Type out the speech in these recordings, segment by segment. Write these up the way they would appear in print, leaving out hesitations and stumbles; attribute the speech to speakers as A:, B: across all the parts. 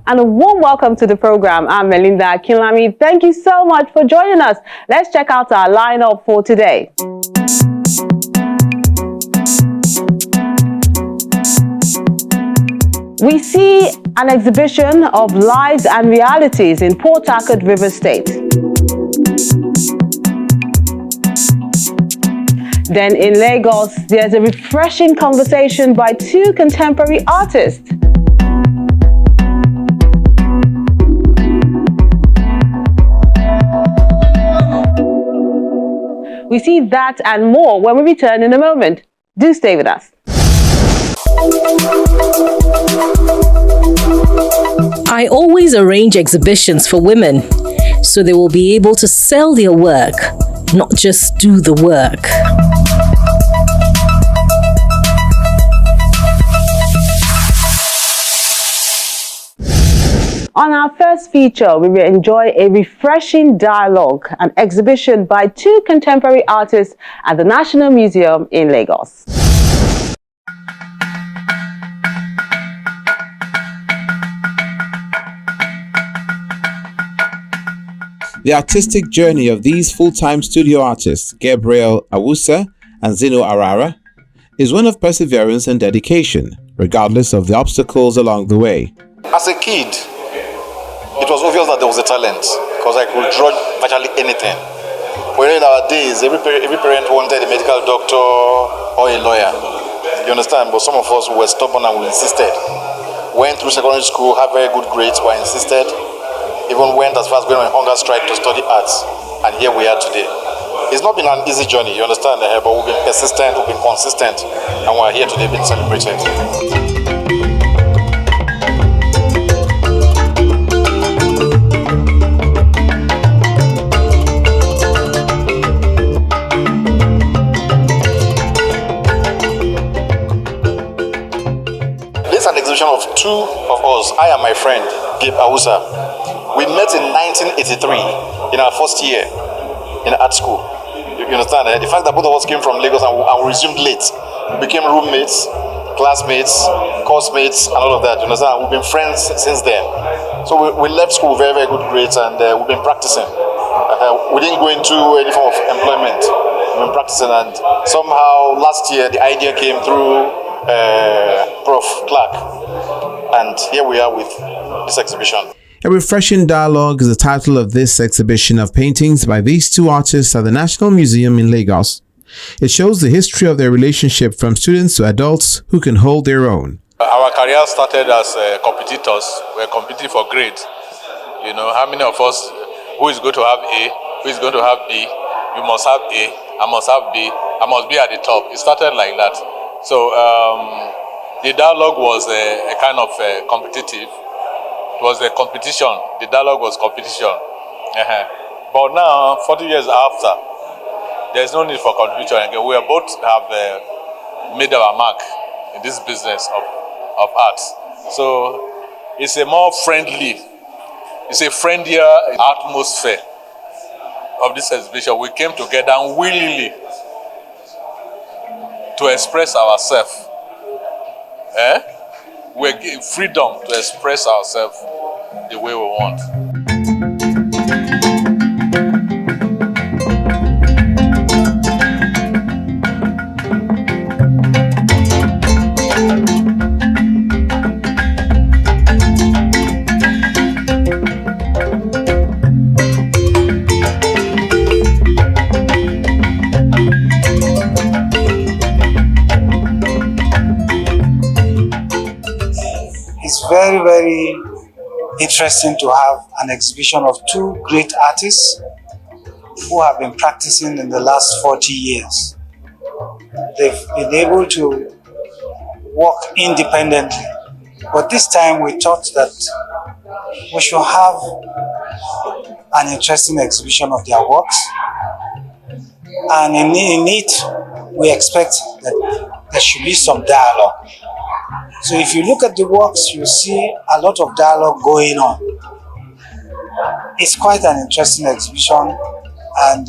A: and a warm welcome to the program. I'm Melinda Akinlami. Thank you so much for joining us. Let's check out our lineup for today. We see an exhibition of lives and realities in Port Harcourt, Rivers State. Then in Lagos, there's a refreshing conversation by two contemporary artists. We see that and more when we return in a moment. Do stay with us.
B: I always arrange exhibitions for women so they will be able to sell their work, not just do the work.
A: On our first feature, we will enjoy a refreshing dialogue, an exhibition by two contemporary artists at the National Museum in Lagos.
C: The artistic journey of these full-time studio artists, Gabriel Awusa and Zino Arara, is one of perseverance and dedication, regardless of the obstacles along the way.
D: As a kid, it was obvious that there was a talent because I could draw virtually anything. But in our days, every parent wanted a medical doctor or a lawyer. You understand? But some of us were stubborn and we insisted. Went through secondary school, had very good grades, but insisted. Even went as far as going on a hunger strike to study arts. And here we are today. It's not been an easy journey, you understand? But we've been persistent, we've been consistent, and we're here today being celebrated. This is an exhibition of two of us, I and my friend, Gabe Awusa. We met in 1983 in our first year in art school. You understand? The fact that both of us came from Lagos and we resumed late, we became roommates, classmates, course mates, and all of that. You understand? We've been friends since then. So we left school with very, very good grades, and we've been practicing. We didn't go into any form of employment. We've been practicing, and somehow last year the idea came through Prof. Clark, and here we are with this exhibition.
C: A refreshing dialogue is the title of this exhibition of paintings by these two artists at the National Museum in Lagos. It shows the history of their relationship from students to adults who can hold their own.
E: Our career started as competitors. We were competing for grades. You know, how many of us, who is going to have A, who is going to have B, you must have A, I must have B, I must be at the top. It started like that. So the dialogue was a kind of competitive. It was a competition. The dialogue was competition. But now, 40 years after, there's no need for competition again. We both have made our mark in this business of art. So it's a more friendly, it's a friendlier atmosphere of this exhibition. We came together willingly to express ourselves. We give freedom to express ourselves the way we want.
F: It's very, very interesting to have an exhibition of two great artists who have been practicing in the last 40 years. They've been able to work independently, but this time we thought that we should have an interesting exhibition of their works, and in it we expect that there should be some dialogue. So if you look at the works, you see a lot of dialogue going on. It's quite an interesting exhibition, and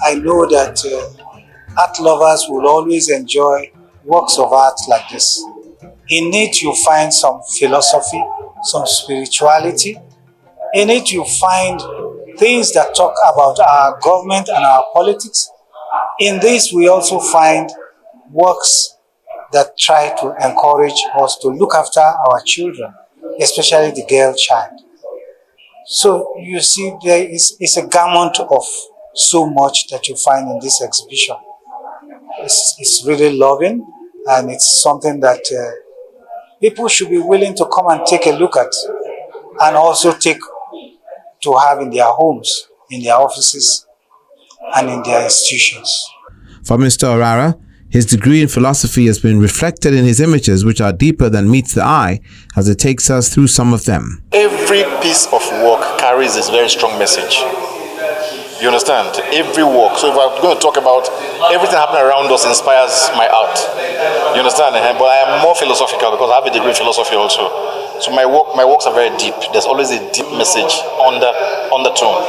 F: I know that art lovers will always enjoy works of art like this. In it, you find some philosophy, some spirituality. In it, you find things that talk about our government and our politics. In this, we also find works that try to encourage us to look after our children, especially the girl child. So you see, there is a gamut of so much that you find in this exhibition. It's really loving, and it's something that people should be willing to come and take a look at, and also take to have in their homes, in their offices, and in their institutions.
C: For Mr. Orara, his degree in philosophy has been reflected in his images, which are deeper than meets the eye, as it takes us through some of them.
D: Every piece of work carries this very strong message. You understand? Every work. So if I'm going to talk about everything happening around us inspires my art. You understand? But I am more philosophical because I have a degree in philosophy also. So my works are very deep. There's always a deep message undertone.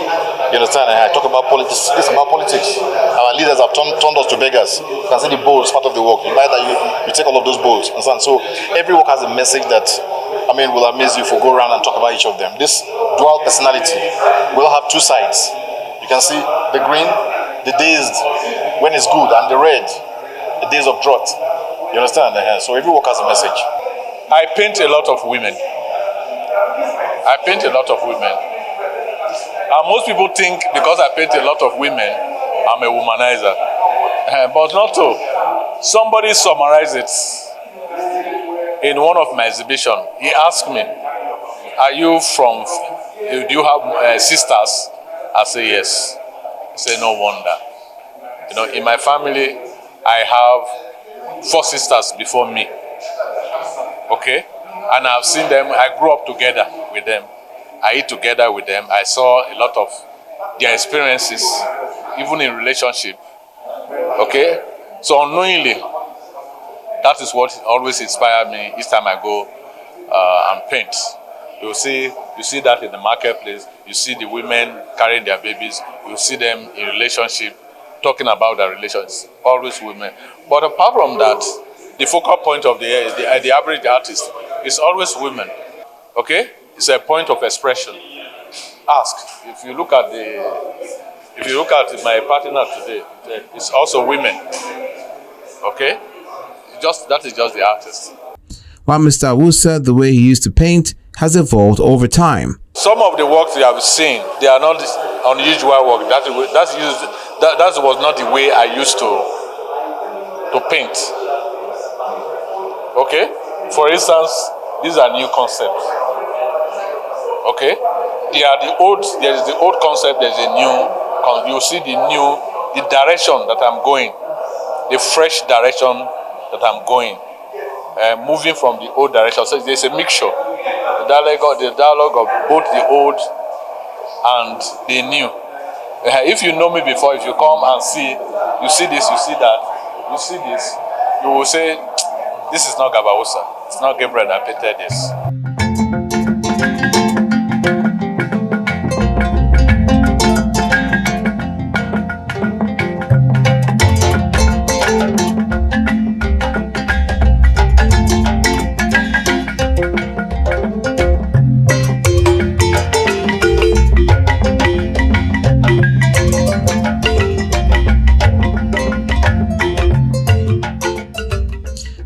D: You understand? I talk about politics. It's about politics. Our leaders have turned us to beggars. You can see the bowls, part of the work. You buy that, you take all of those bowls. Understand? So every work has a message that, will amaze you if we go around and talk about each of them. This dual personality will have two sides. You can see the green, the days when it's good, and the red, the days of drought. You understand? So every work has a message.
E: I paint a lot of women. And most people think because I paint a lot of women, I'm a womanizer. But not so. Somebody summarized it in one of my exhibitions. He asked me, do you have sisters? I say yes. He said, no wonder. In my family, I have 4 sisters before me. Okay? And I've seen them, I grew up together with them. I eat together with them. I saw a lot of their experiences, even in relationship. Okay? So unknowingly, that is what always inspired me each time I go and paint. You see that in the marketplace. You see the women carrying their babies. You see them in relationship, talking about their relations. Always women. But apart from that, the focal point of the average artist is always women. Okay? It's a point of expression. Ask. If you look at my partner today, it's also women. Okay? That is just the artist.
C: While Mr. Awusa, the way he used to paint, has evolved over time.
E: Some of the works you have seen, they are not unusual work. That was not the way I used to paint. Okay? For instance, these are new concepts. Okay? There is the old concept, there's a new, you see the direction that I'm going, the fresh direction that I'm going, moving from the old direction. So there's a mixture, the dialogue of both the old and the new. If you know me before, if you come and see, you see this, you see that, you see this, you will say, this is not Gabawusa. It's not Gabriel that painted this.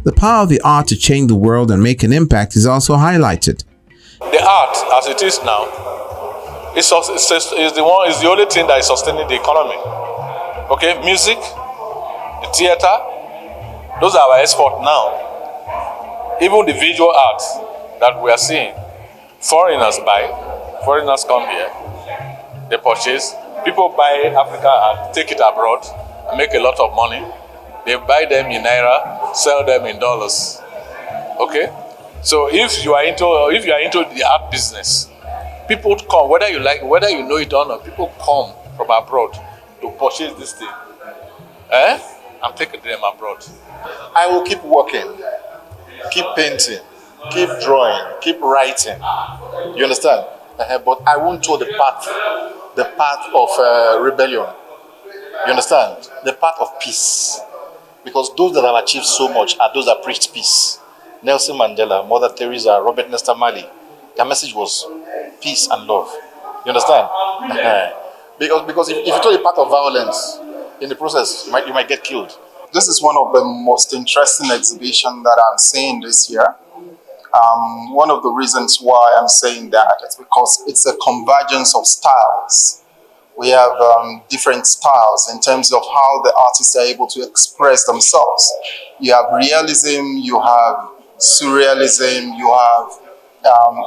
C: The power of the art to change the world and make an impact is also highlighted.
E: The art, as it is now, is the only thing that is sustaining the economy. Okay, music, the theater, those are our export now. Even the visual art that we are seeing, foreigners come here, they purchase. People buy African art, take it abroad, and make a lot of money. They buy them in naira, sell them in dollars. Okay? So if you are into the art business, people come, whether you know it or not, people come from abroad to purchase this thing. And take them abroad.
D: I will keep working, keep painting, keep drawing, keep writing. You understand? But I won't toe the path of rebellion. You understand? The path of peace. Because those that have achieved so much are those that preached peace. Nelson Mandela, Mother Teresa, Robert Nesta Marley. Their message was peace and love. You understand? because if you told a part of violence, in the process, you might get killed.
G: This is one of the most interesting exhibitions that I'm seeing this year. One of the reasons why I'm saying that is because it's a convergence of styles. We have different styles in terms of how the artists are able to express themselves. You have realism, you have surrealism, you have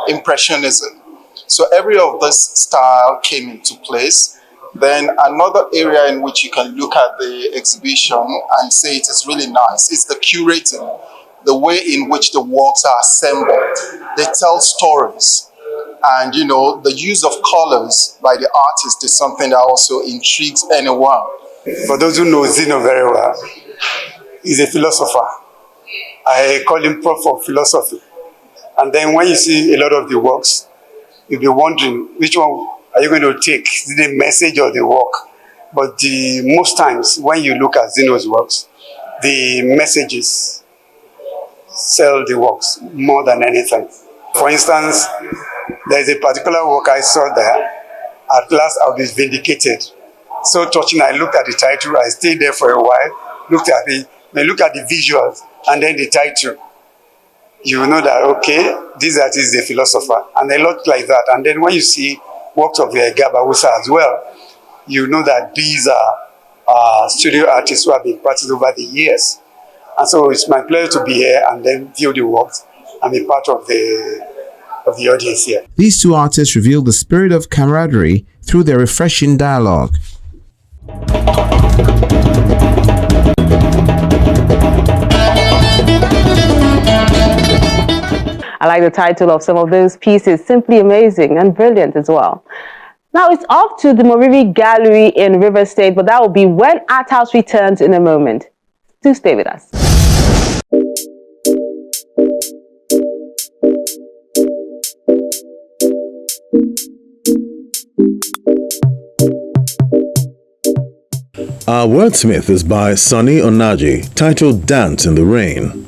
G: impressionism. So every of this style came into place. Then another area in which you can look at the exhibition and say it is really nice is the curating, the way in which the works are assembled. They tell stories. And, the use of colors by the artist is something that also intrigues anyone.
F: For those who know Zeno very well, he's a philosopher. I call him prof of philosophy. And then when you see a lot of the works, you'll be wondering which one are you going to take, the message or the work? But most times when you look at Zeno's works, the messages sell the works more than anything. For instance, there's a particular work I saw there. At last I was vindicated. So touching, I looked at the title, I stayed there for a while, look at the visuals and then the title. You know that, okay, this artist is a philosopher, and a lot like that. And then when you see works of Gabawusa as well, you know that these are studio artists who have been practiced over the years. And so it's my pleasure to be here and then view the works and be part of the audience here.
C: These two artists reveal the spirit of camaraderie through their refreshing dialogue.
A: I like the title of some of those pieces, simply amazing and brilliant as well. Now it's off to the Moriri Gallery in River State, but that will be when Art House returns in a moment. Do stay with us.
C: Our wordsmith is by Sonny Onaji, titled Dance in the Rain.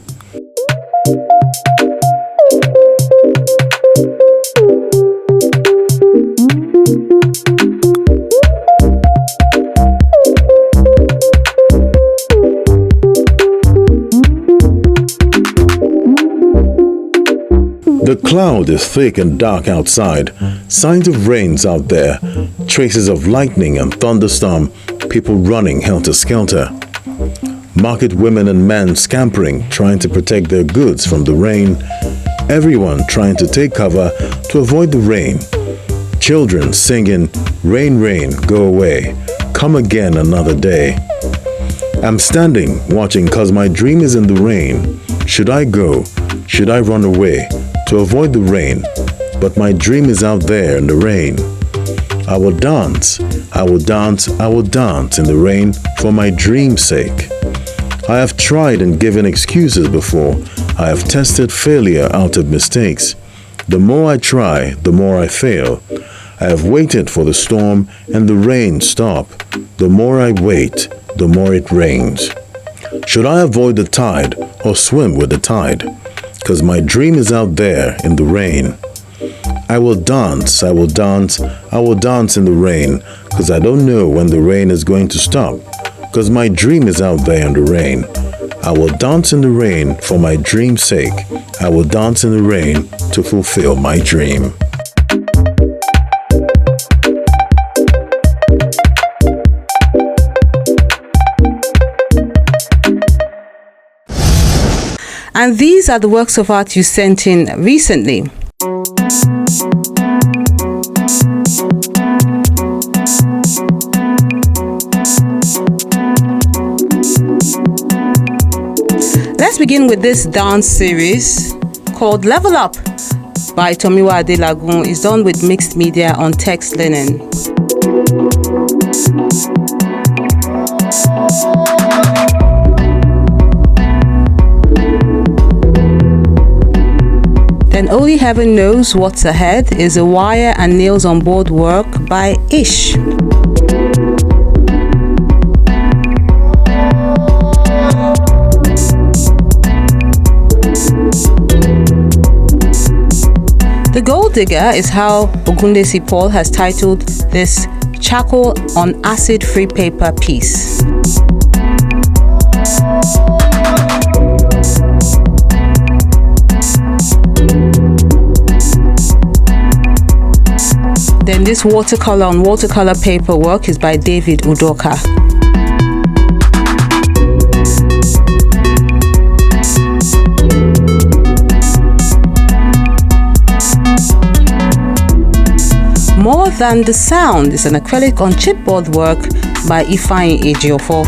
C: The cloud is thick and dark outside, signs of rains out there, traces of lightning and thunderstorm, people running helter-skelter. Market women and men scampering, trying to protect their goods from the rain. Everyone trying to take cover to avoid the rain. Children singing, "Rain, rain, go away, come again another day." I'm standing, watching cause my dream is in the rain. Should I go? Should I run away? To avoid the rain, but my dream is out there in the rain. I will dance, I will dance, I will dance in the rain for my dream's sake. I have tried and given excuses before. I have tested failure out of mistakes. The more I try, the more I fail. I have waited for the storm and the rain stop. The more I wait, the more it rains. Should I avoid the tide or swim with the tide? Cause my dream is out there in the rain. I will dance, I will dance, I will dance in the rain, cause I don't know when the rain is going to stop. Cause my dream is out there in the rain. I will dance in the rain for my dream's sake. I will dance in the rain to fulfill my dream.
A: And these are the works of art you sent in recently. Let's begin with this dance series called Level Up by Tomiwa Adelagun. It's done with mixed media on text linen. Then Only Heaven Knows What's Ahead is a wire and nails on board work by Ish. The Gold Gold Digger is how Ogundesi Paul has titled this charcoal on acid-free paper piece. Then this watercolor on watercolor paper work is by David Udoka. More Than the Sound is an acrylic on chipboard work by Ifeanyi Ejiofor.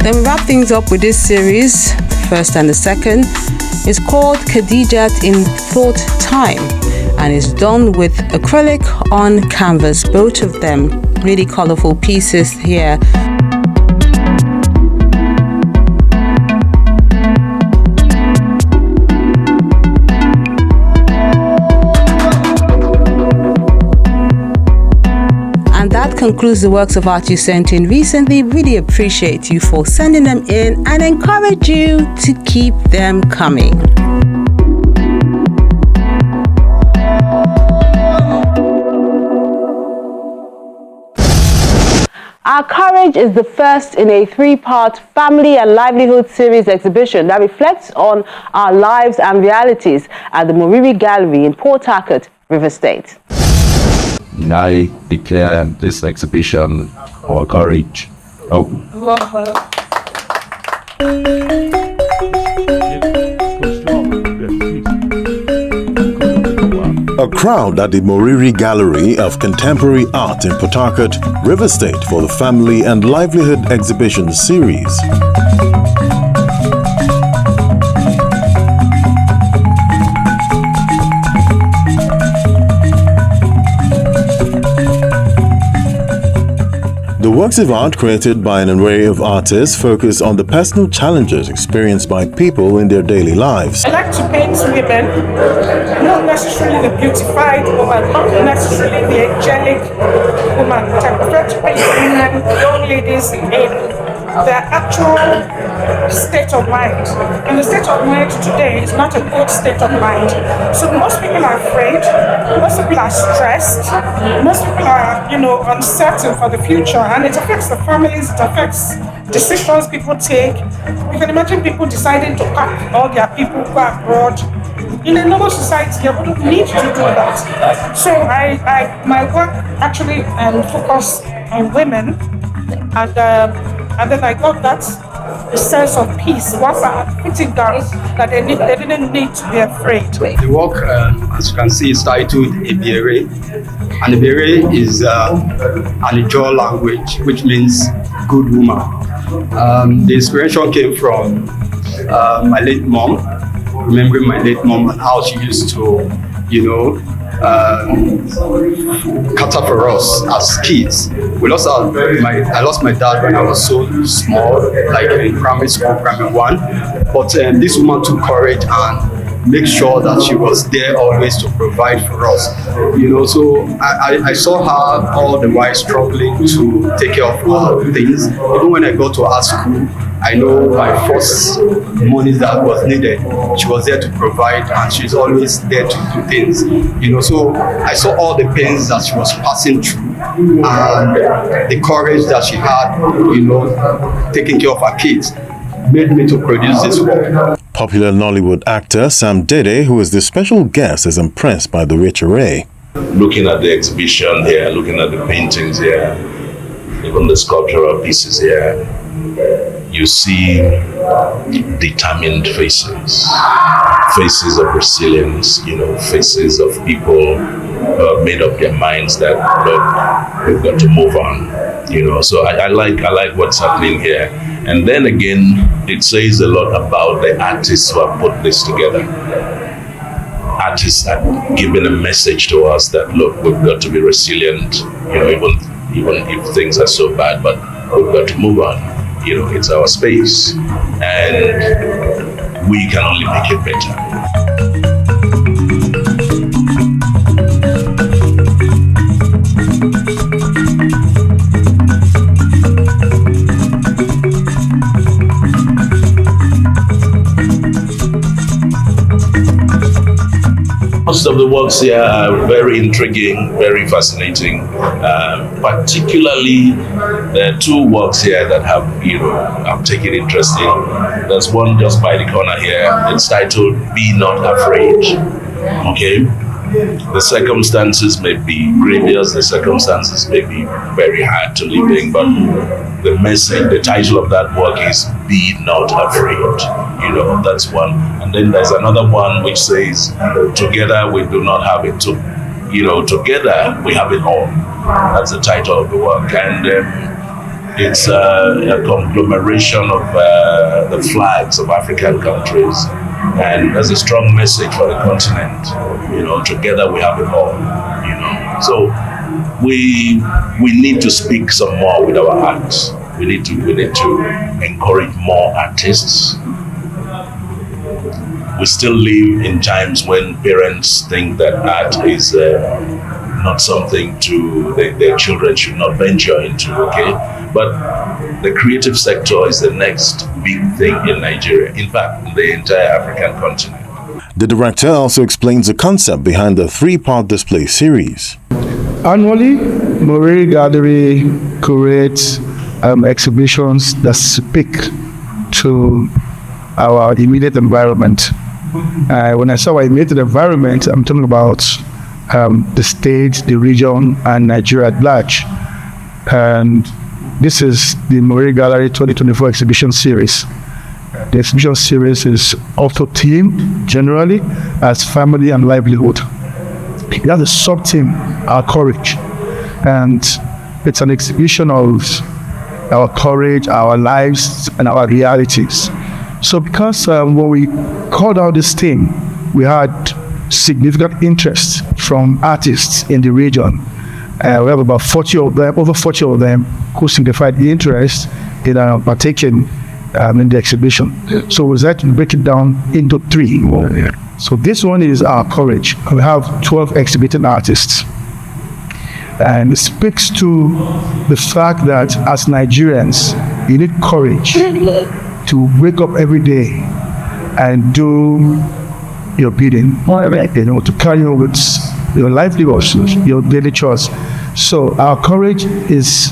A: Then we wrap things up with this series, first and the second. It's called Khadijat in Thought Time and is done with acrylic on canvas, both of them really colorful pieces here. Concludes the works of art you sent in recently. Really appreciate you for sending them in and encourage you to keep them coming. Our Courage is the first in a 3-part family and livelihood series exhibition that reflects on our lives and realities at the Moriri Gallery in Port Harcourt, River State.
H: I declare this exhibition Our Courage.
I: A crowd at the Moriri Gallery of Contemporary Art in Port Harcourt, River State for the Family and Livelihood Exhibition Series. The works of art created by an array of artists focus on the personal challenges experienced by people in their daily lives.
J: I like to paint women, not necessarily the beautified woman, not necessarily the angelic woman. I prefer to paint women, young ladies in their actual state of mind. And the state of mind today is not a good state of mind. So most people are afraid, most people are stressed, most people are, uncertain for the future, and it affects the families, it affects decisions people take. You can imagine people deciding to pack all their people, go abroad. In a normal society, you wouldn't need to do that. So my work actually focus on women, and then I got that sense of peace once I had put it down, that they didn't need to be afraid.
K: The work, as you can see, is titled Ebere, and Ebere is an Ijaw language, which means good woman. The inspiration came from my late mom, remembering my late mom and how she used to, cater for us as kids. I lost my dad when I was so small, like in primary school, primary 1. But this woman took courage and make sure that she was there always to provide for us. So I saw her all the while struggling to take care of her things. Even when I go to art school, I know my first money that was needed, she was there to provide, and she's always there to do things. So I saw all the pains that she was passing through and the courage that she had, taking care of her kids, made me to produce this work.
I: Popular Nollywood actor Sam Dede, who is the special guest, is impressed by the rich array.
H: Looking at the exhibition here, looking at the paintings here, even the sculptural pieces here, you see determined faces of resilience, faces of people who have made up their minds that, look, we've got to move on, So I like what's happening here. And then again, it says a lot about the artists who have put this together. Artists are giving a message to us that, look, we've got to be resilient, even if things are so bad, but we've got to move on. It's our space, and we can only make it better. Most of the works here are very intriguing, very fascinating. Particularly, there are two works here that I'm taking interest in. There's one just by the corner here. It's titled "Be Not Afraid." Okay. The circumstances may be grievous, the circumstances may be very hard to live in, but the message, the title of that work is "Be Not Afraid." That's one. And then there's another one which says, "Together we do not have it together we have it all." That's the title of the work. And it's a conglomeration of the flags of African countries. And there's a strong message for the continent. Together we have it all. So we need to speak some more with our arts. We need to encourage more artists. We still live in times when parents think that art is not something their children should not venture into. Okay, but the creative sector is the next big thing in Nigeria. In fact, in the entire African continent.
I: The director also explains the concept behind the three-part display series.
L: Annually, Moriri Gallery curates exhibitions that speak to our immediate environment. When I say our immediate environment, I'm talking about the state, the region, and Nigeria at large. And this is the Moriri Gallery 2024 exhibition series. The exhibition series is also themed generally as family and livelihood. It has a sub-theme, our courage. And it's an exhibition of our courage, our lives, and our realities. So because when we called out this theme, we had significant interest from artists in the region. We have about 40 of them, over 40 of them, who signified the interest in partaking in the exhibition. So we decided to break it down into three. So this one is our courage. We have 12 exhibiting artists. And it speaks to the fact that as Nigerians, you need courage to wake up every day and do your bidding, to carry on with your livelihoods, your daily chores. So our courage is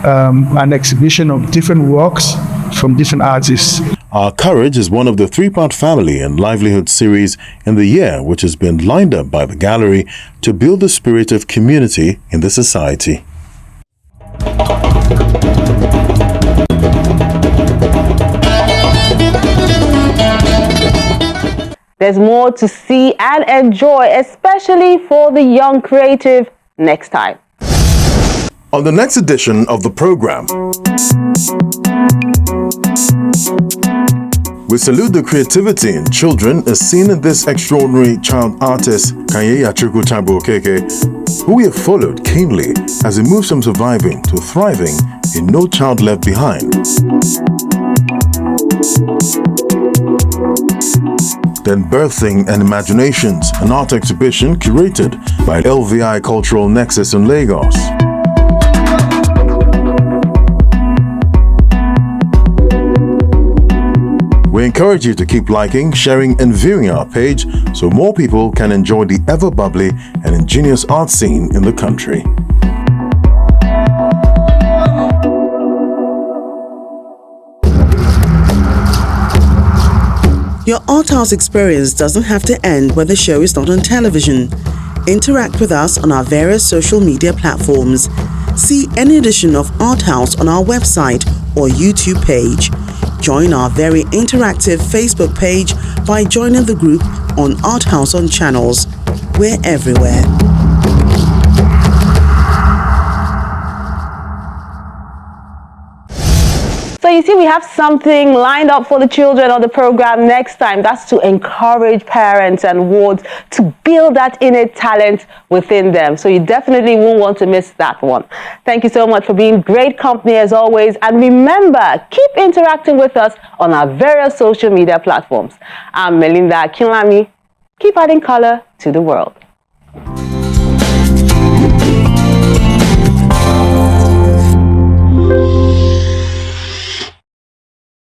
L: an exhibition of different works from different artists.
I: Our Courage is one of the three-part family and livelihood series in the year, which has been lined up by the gallery to build the spirit of community in the society.
A: There's more to see and enjoy, especially for the young creative, next time.
I: On the next edition of the program, we salute the creativity in children as seen in this extraordinary child artist, Kanye Achukwu Okeke, who we have followed keenly as he moves from surviving to thriving in No Child Left Behind. Then Birthing and Imaginations, an art exhibition curated by LVI Cultural Nexus in Lagos. We encourage you to keep liking, sharing, and viewing our page so more people can enjoy the ever-bubbly and ingenious art scene in the country.
M: Your Art House experience doesn't have to end when the show is not on television. Interact with us on our various social media platforms. See any edition of Art House on our website or YouTube page. Join our very interactive Facebook page by joining the group on Art House on Channels. We're everywhere.
A: So you see, we have something lined up for the children on the program next time. That's to encourage parents and wards to build that innate talent within them. So you definitely won't want to miss that one. Thank you so much for being great company as always. And remember, keep interacting with us on our various social media platforms. I'm Melinda Akinlami. Keep adding color to the world.